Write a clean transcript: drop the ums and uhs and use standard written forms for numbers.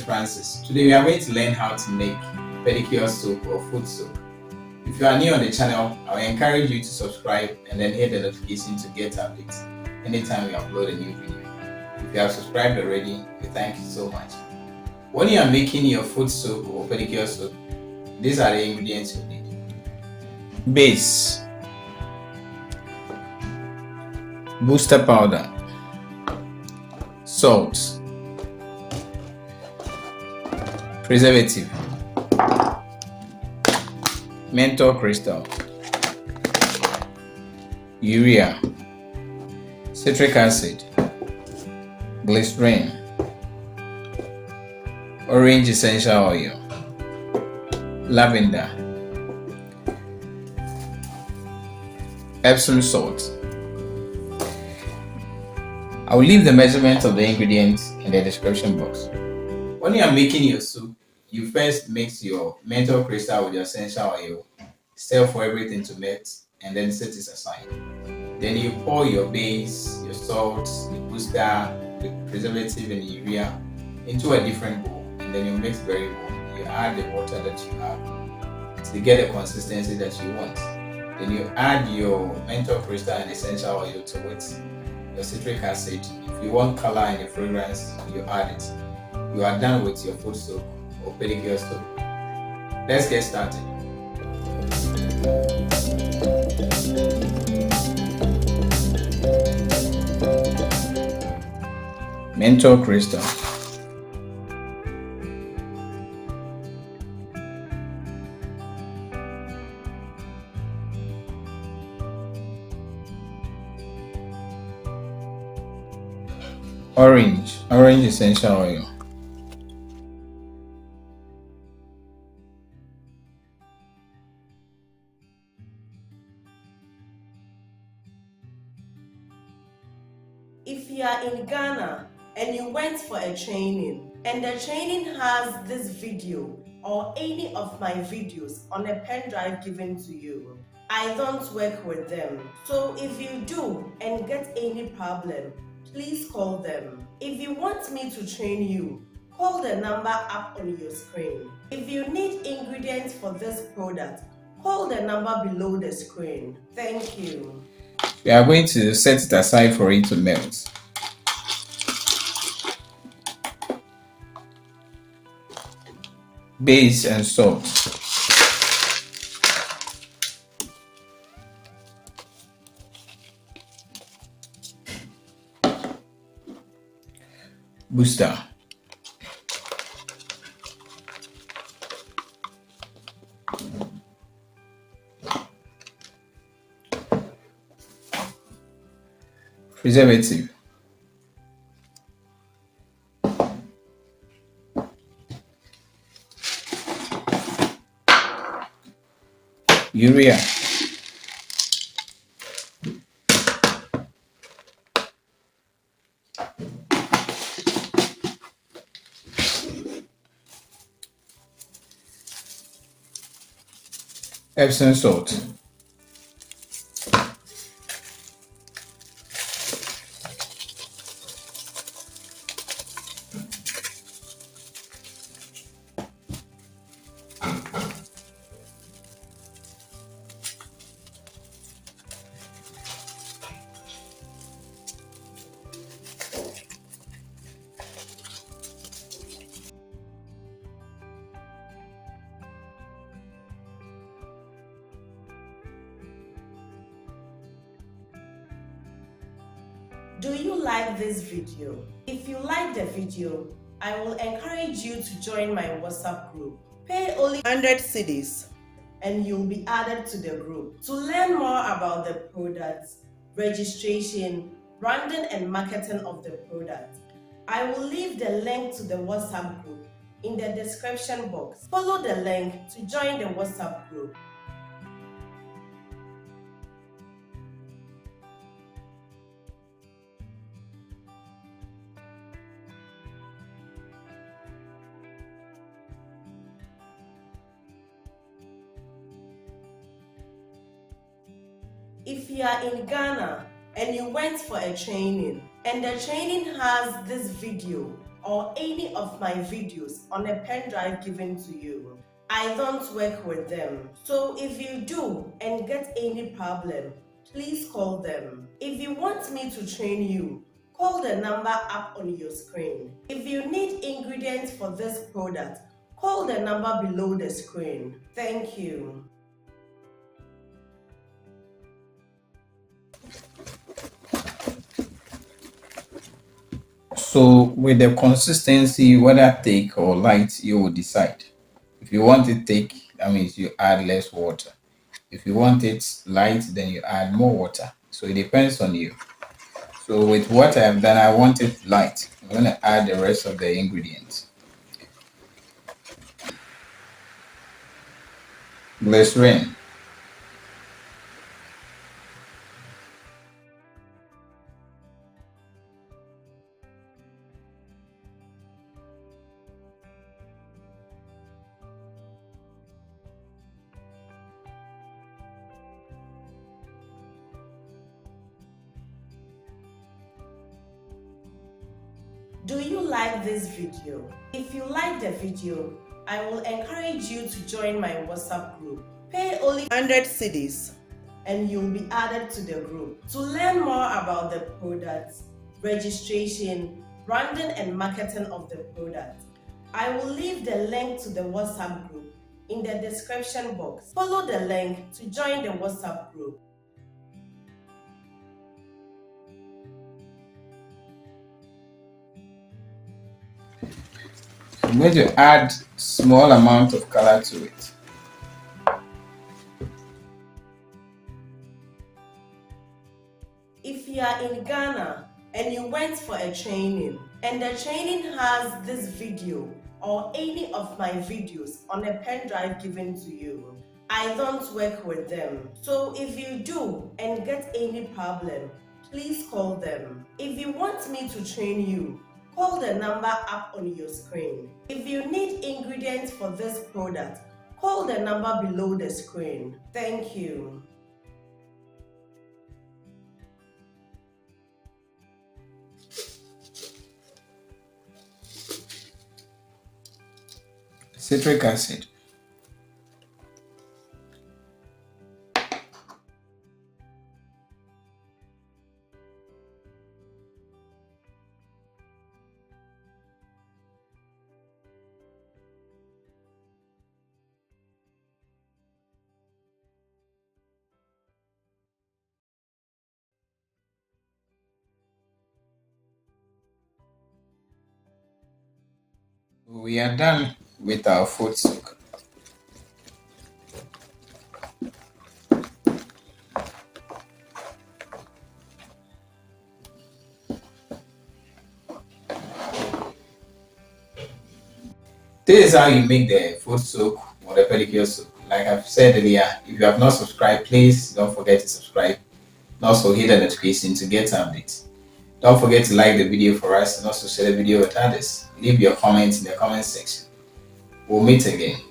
Francis. Today we are going to learn how to make pedicure soap or foot soap. If you are new on the channel, I will encourage you to subscribe and then hit the notification to get updates anytime we upload a new video. If you have subscribed already, we thank you so much. When you are making your foot soap or pedicure soap, these are the ingredients you need. Base, booster powder, salt, preservative, menthol crystal, urea, citric acid, glycerin, orange essential oil, lavender, Epsom salt. I will leave the measurements of the ingredients in the description box. When you are making your soup, you first mix your menthol crystal with your essential oil, stir for everything to mix, and then set it aside. Then you pour your base, your salt, the booster, the preservative, and the urea into a different bowl, and then you mix very well. You add the water that you have to get the consistency that you want. Then you add your menthol crystal and essential oil to it, your citric acid. If you want color and the fragrance, you add it. You are done with your foot soap or pedicure soap. Let's get started. Menthol crystal, orange essential oil, If you are in Ghana and you went for a training and the training has this video or any of my videos on a pen drive given to you, I don't work with them. So if you do and get any problem, please call them. If you want me to train you, call the number up on your screen. If you need ingredients for this product, call the number below the screen. Thank you. We are going to set it aside for it to melt. Base and salt. Booster. Preservative. Urea. Epsom salt. Do you like this video? If you like the video, I will encourage you to join my WhatsApp group. Pay only 100 cedis and you'll be added to the group. To learn more about the products, registration, branding and marketing of the product, I will leave the link to the WhatsApp group in the description box. Follow the link to join the WhatsApp group. If you are in Ghana and you went for a training and the training has this video or any of my videos on a pen drive given to you. I don't work with them. So if you do and get any problem, please call them. If you want me to train you, call the number up on your screen. If you need ingredients for this product, call the number below the screen. Thank you. So with the consistency, whether thick or light, you will decide. If you want it thick, that means you add less water. If you want it light, then you add more water. So it depends on you. So with what I've done, I want it light. I'm going to add the rest of the ingredients. Glycerin, Do you like this video? If you like the video, I will encourage you to join my WhatsApp group. Pay only 100 cedis and you'll be added to the group. To learn more about the products, registration, branding and marketing of the product, I will leave the link to the WhatsApp group in the description box. Follow the link to join the WhatsApp group. I'm going to add small amount of color to it. If you are in Ghana and you went for a training and the training has this video or any of my videos on a pen drive given to you, I don't work with them. So if you do and get any problem, please call them. If you want me to train you, call the number up on your screen. If you need ingredients for this product, call the number below the screen. Thank you. Citric acid, we are done with our food soak. This is how you make the food soak or the pedicure soak. Like I've said earlier, if you have not subscribed, please don't forget to subscribe. And also hit the notification to get updates. Don't forget to like the video for us and also share the video with others. Leave your comments in the comment section. We'll meet again.